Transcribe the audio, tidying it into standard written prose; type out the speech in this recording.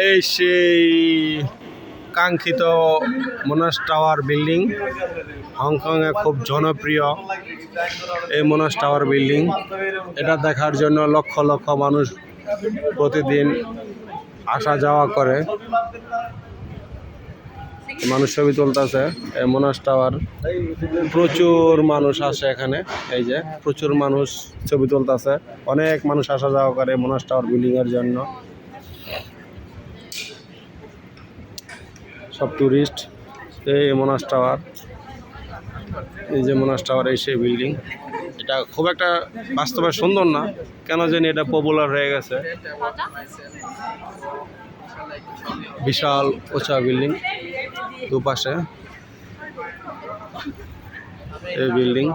এই সেই কাঙ্ক্ষিত মোনাস টাওয়ার বিল্ডিং, হংকংয়ে খুব জনপ্রিয় এই মোনাস টাওয়ার বিল্ডিং। এটা দেখার জন্য লক্ষ লক্ষ মানুষ প্রতিদিন আসা যাওয়া করে। মানুষ ছবি তুলতেছে এই মোনাস টাওয়ার, প্রচুর মানুষ আসে এখানে। এই যে প্রচুর মানুষ ছবি তুলতেছে, অনেক মানুষ আসা যাওয়া করে মোনাস টাওয়ার বিল্ডিং এর জন্য। সব টুরিস্ট এই মোনাস টাওয়ার, এই যে মোনাস টাওয়ার, এই সেই বিল্ডিং। এটা খুব একটা বাস্তবে সুন্দর না, কেন জানি এটা পপুলার হয়ে গেছে। বিশাল উঁচা বিল্ডিং, দুপাশে এই বিল্ডিং।